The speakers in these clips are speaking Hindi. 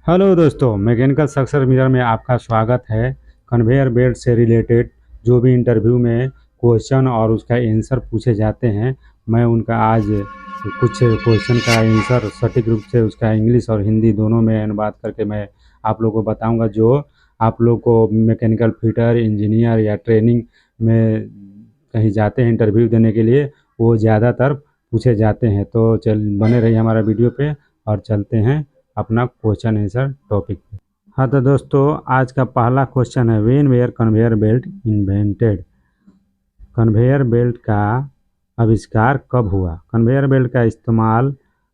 हेलो दोस्तों, मैकेनिकल स्ट्रक्चर मिरर में आपका स्वागत है। कन्वेयर बेल्ट से रिलेटेड जो भी इंटरव्यू में क्वेश्चन और उसका आंसर पूछे जाते हैं, मैं उनका आज कुछ क्वेश्चन का आंसर सटीक रूप से उसका इंग्लिश और हिंदी दोनों में अनुवाद करके मैं आप लोगों को बताऊंगा। जो आप लोग को मैकेनिकल फिटर, इंजीनियर या ट्रेनिंग में कहीं जाते हैं इंटरव्यू देने के लिए, वो ज़्यादातर पूछे जाते हैं। तो चल बने रहिए हमारा वीडियो पे और चलते हैं अपना क्वेश्चन आंसर टॉपिक पे। हाँ तो दोस्तों, आज का पहला क्वेश्चन है, when were conveyor belt invented. Conveyor belt का आविष्कार कब हुआ? कन्वेयर बेल्ट का इस्तेमाल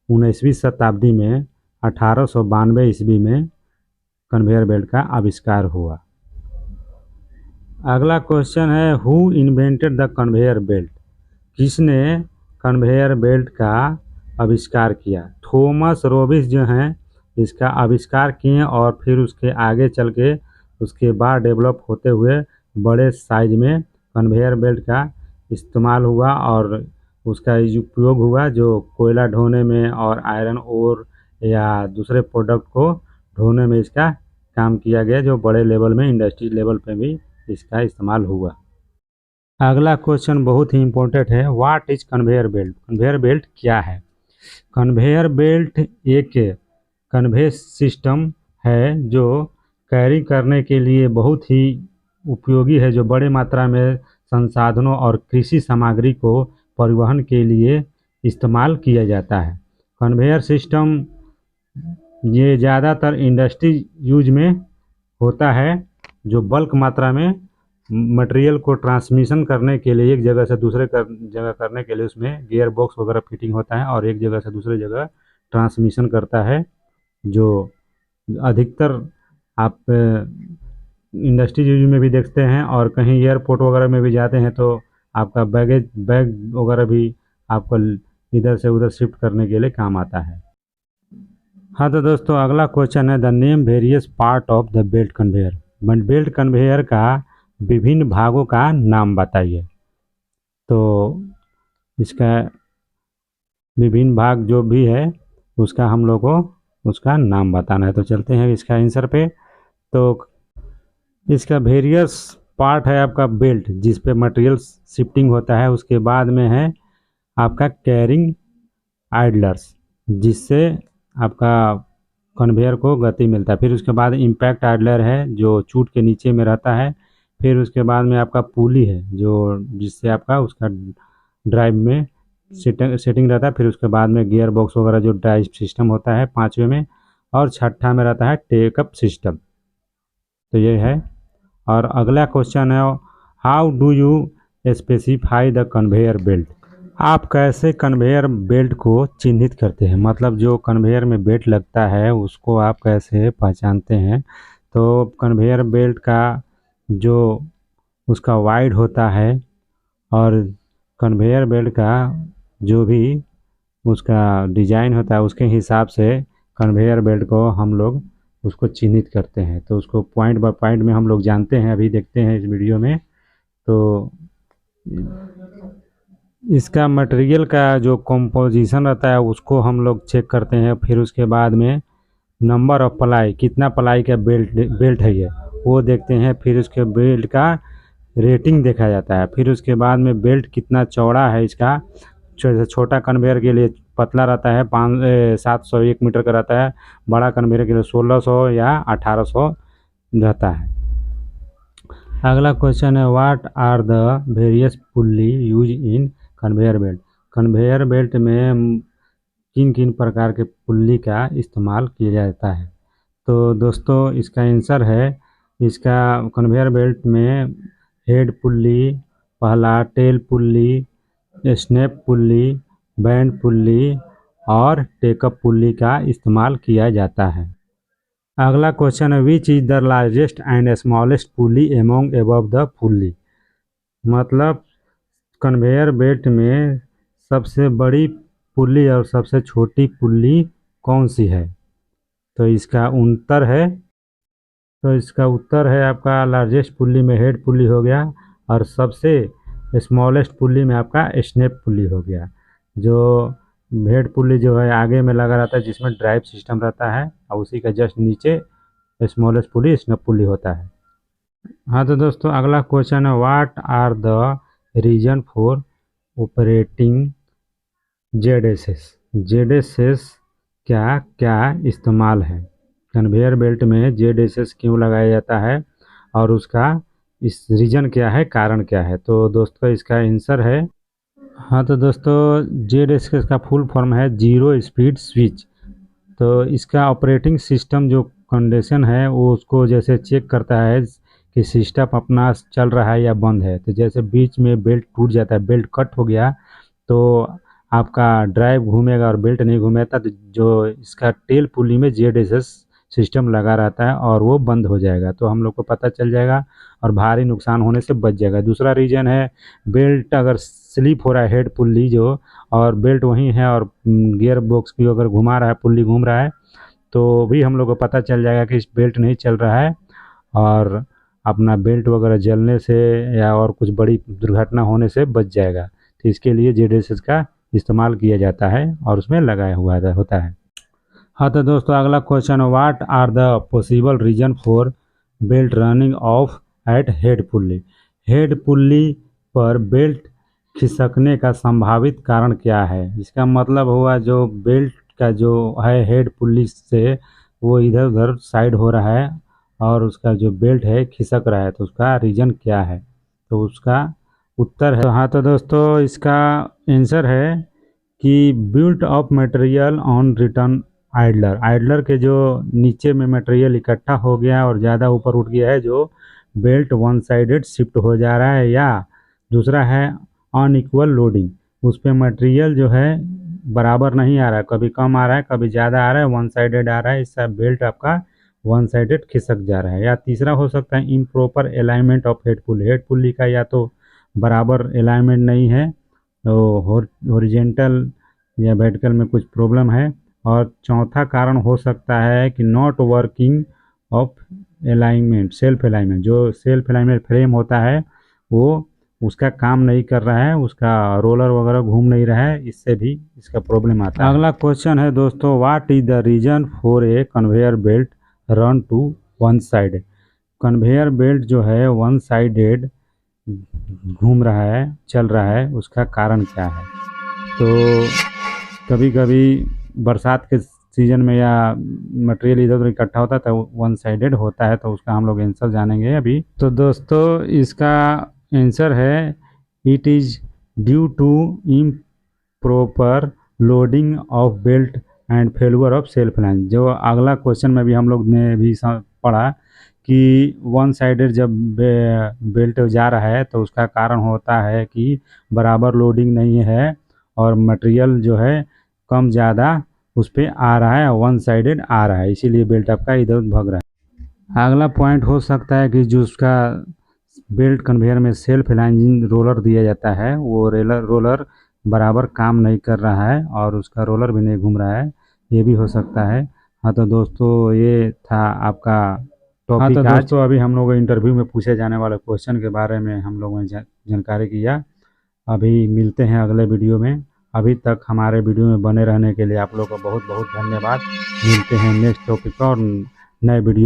19वीं शताब्दी में 1892 ईस्वी में कन्वेयर बेल्ट का आविष्कार हुआ। अगला क्वेश्चन है, who invented the conveyor belt. किसने कन्वेयर बेल्ट का आविष्कार किया? थॉमस रोबिस जो हैं इसका आविष्कार किए और फिर उसके आगे चल के उसके बाद डेवलप होते हुए बड़े साइज में कन्वेयर बेल्ट का इस्तेमाल हुआ और उसका उपयोग हुआ जो कोयला ढोने में और आयरन ओर या दूसरे प्रोडक्ट को ढोने में इसका काम किया गया, जो बड़े लेवल में इंडस्ट्री लेवल पे भी इसका इस्तेमाल हुआ। अगला क्वेश्चन बहुत ही इम्पोर्टेंट है, what is conveyor belt. Conveyor belt क्या है? कन्वेयर बेल्ट एक कन्वे सिस्टम है जो कैरी करने के लिए बहुत ही उपयोगी है, जो बड़े मात्रा में संसाधनों और कृषि सामग्री को परिवहन के लिए इस्तेमाल किया जाता है। कन्वेयर सिस्टम ये ज़्यादातर इंडस्ट्री यूज में होता है, जो बल्क मात्रा में मटेरियल को ट्रांसमिशन करने के लिए एक जगह से दूसरे जगह करने के लिए उसमें गियर बॉक्स वगैरह फिटिंग होता है और एक जगह से दूसरे जगह ट्रांसमिशन करता है। जो अधिकतर आप इंडस्ट्री यूज में भी देखते हैं और कहीं एयरपोर्ट वगैरह में भी जाते हैं तो आपका बैग वगैरह भी आपको इधर से उधर शिफ्ट करने के लिए काम आता है। हाँ तो दोस्तों, अगला क्वेश्चन है, the name various part of the belt conveyor. Belt conveyor का विभिन्न भागों का नाम बताइए। तो इसका विभिन्न भाग जो भी है उसका हम लोग को उसका नाम बताना है। तो चलते हैं इसका आंसर पे। तो इसका वेरियस पार्ट है आपका बेल्ट, जिस पे मटेरियल शिफ्टिंग होता है। उसके बाद में है आपका कैरिंग आइडलर्स, जिससे आपका कन्वेयर को गति मिलता है। फिर उसके बाद इम्पैक्ट आइडलर है जो चूट के नीचे में रहता है। फिर उसके बाद में आपका पुली है जो जिससे आपका उसका ड्राइव में सेटिंग रहता है। फिर उसके बाद में गियर बॉक्स वगैरह जो ड्राइव सिस्टम होता है पाँचवें में, और छठा में रहता है टेकअप सिस्टम। तो ये है। और अगला क्वेश्चन है, how do you specify the conveyor belt. आप कैसे कन्वेयर बेल्ट को चिन्हित करते हैं? मतलब जो कन्वेयर में बेल्ट लगता है उसको आप कैसे पहचानते हैं? तो कन्वेयर बेल्ट का जो उसका वाइड होता है और कन्वेयर बेल्ट का जो भी उसका डिजाइन होता है उसके हिसाब से कन्वेयर बेल्ट को हम लोग उसको चिन्हित करते हैं। तो उसको पॉइंट बाय पॉइंट में हम लोग जानते हैं, अभी देखते हैं इस वीडियो में। तो इसका मटेरियल का जो कंपोजिशन रहता है उसको हम लोग चेक करते हैं। फिर उसके बाद में नंबर ऑफ प्लाई, कितना प्लाई का बेल्ट है ये, वो देखते हैं। फिर उसके बेल्ट का रेटिंग देखा जाता है। फिर उसके बाद में बेल्ट कितना चौड़ा है इसका। छोटा कन्वेयर के लिए पतला रहता है, 701 मीटर का रहता है। बड़ा कन्वेयर के लिए 1600 या 1800 रहता है। अगला क्वेश्चन है, what are the various pulley use in conveyor belt. Conveyor belt में किन किन प्रकार के पुल्ली का इस्तेमाल किया जाता है? तो दोस्तों, इसका आंसर है, इसका कन्वेयर बेल्ट में हेड पुल्ली, पहला tail pulley, snap pulley, bend pulley और टेकअप पुल्ली का इस्तेमाल किया जाता है। अगला क्वेश्चन है, which is the largest and smallest pulley among above the pulley. मतलब कन्वेयर बेल्ट में सबसे बड़ी पुल्ली और सबसे छोटी पुल्ली कौन सी है? तो इसका उत्तर है आपका लार्जेस्ट पुल्ली में हेड पुल्ली हो गया और सबसे स्मॉलेस्ट पुल्ली में आपका स्नैप पुल्ली हो गया। जो हेड पुल्ली जो है आगे में लगा रहता है जिसमें ड्राइव सिस्टम रहता है, और उसी का जस्ट नीचे स्मॉलेस्ट पुल्ली स्नब पुल्ली होता है। हाँ तो दोस्तों अगला क्वेश्चन है, what are the reason for operating ZSS. ZSS क्या क्या इस्तेमाल है, कन्वेयर बेल्ट में जेडएसएस क्यों लगाया जाता है और उसका इस रीजन क्या है, कारण क्या है। तो दोस्तों इसका आंसर है, हाँ तो दोस्तों जेडएसएस का फुल फॉर्म है जीरो स्पीड स्विच। तो इसका ऑपरेटिंग सिस्टम जो कंडीशन है वो उसको जैसे चेक करता है कि सिस्टम अपना चल रहा है या बंद है। तो जैसे बीच में बेल्ट टूट जाता है, बेल्ट कट हो गया, तो आपका ड्राइव घूमेगा और बेल्ट नहीं घूमेगा, तो जो इसका टेल पुली में जेडएसएस सिस्टम लगा रहता है और वो बंद हो जाएगा, तो हम लोग को पता चल जाएगा और भारी नुकसान होने से बच जाएगा। दूसरा रीजन है, बेल्ट अगर स्लिप हो रहा है हेड पुल्ली जो, और बेल्ट वहीं है और गियर बॉक्स भी अगर घुमा रहा है, पुल्ली घूम रहा है, तो भी हम लोग को पता चल जाएगा कि इस बेल्ट नहीं चल रहा है और अपना बेल्ट वगैरह जलने से या और कुछ बड़ी दुर्घटना होने से बच जाएगा। तो इसके लिए जेडएसएस का इस्तेमाल किया जाता है और उसमें लगाया हुआ होता है। हाँ तो दोस्तों अगला question, what are the possible reason for belt running off at head pulley. Head pulley पर बेल्ट खिसकने का संभावित कारण क्या है। इसका मतलब हुआ जो बेल्ट का जो है हेड पुल्ली से वो इधर उधर साइड हो रहा है और उसका जो बेल्ट है खिसक रहा है, तो उसका रीजन क्या है। तो उसका उत्तर है, तो हाँ तो दोस्तों इसका आंसर है कि built of material on return idler. Idler के जो नीचे में मटेरियल इकट्ठा हो गया और ज़्यादा ऊपर उठ गया है, जो बेल्ट वन साइडेड शिफ्ट हो जा रहा है, या दूसरा है अनइक्वल लोडिंग, उस पर मटेरियल जो है बराबर नहीं आ रहा है, कभी कम आ रहा है कभी ज़्यादा आ रहा है, वन साइडेड आ रहा है, इससे बेल्ट आपका वन साइडेड खिसक जा रहा है। या तीसरा हो सकता है improper alignment of head pulley. Head pulley का या तो बराबर अलाइनमेंट नहीं है, तो हॉरिजेंटल या वर्टिकल में कुछ प्रॉब्लम है। और चौथा कारण हो सकता है कि not working of alignment, self alignment, जो सेल्फ अलाइनमेंट फ्रेम होता है वो उसका काम नहीं कर रहा है, उसका रोलर वगैरह घूम नहीं रहा है, इससे भी इसका प्रॉब्लम आता है। अगला क्वेश्चन है दोस्तों, what is the reason for a conveyor belt run to one side. Conveyor belt जो है वन साइडेड घूम रहा है, चल रहा है, उसका कारण क्या है। तो कभी कभी बरसात के सीजन में या मटेरियल इधर उधर इकट्ठा होता है तो वन साइडेड होता है, तो उसका हम लोग आंसर जानेंगे अभी। तो दोस्तों इसका आंसर है, it is due to improper loading of belt and failure of self line. जो अगला क्वेश्चन में भी हम लोग ने भी पढ़ा कि वन साइडेड जब बेल्ट जा रहा है तो उसका कारण होता है कि बराबर लोडिंग नहीं है और मटेरियल जो है कम ज़्यादा उस पर आ रहा है, वन साइडेड आ रहा है, इसीलिए बेल्ट आपका इधर उधर भाग रहा है। अगला पॉइंट हो सकता है कि जो उसका बेल्ट कन्वेयर में सेल्फ अलाइनिंग रोलर दिया जाता है, वो रोलर बराबर काम नहीं कर रहा है और उसका रोलर भी नहीं घूम रहा है, ये भी हो सकता है। हाँ तो दोस्तों ये था आपका टॉपिक। हाँ तो दोस्तों अभी हम लोग इंटरव्यू में पूछे जाने वाले क्वेश्चन के बारे में हम लोगों ने जानकारी किया। अभी मिलते हैं अगले वीडियो में। अभी तक हमारे वीडियो में बने रहने के लिए आप लोग का बहुत बहुत धन्यवाद। मिलते हैं नेक्स्ट टॉपिक और नए वीडियो।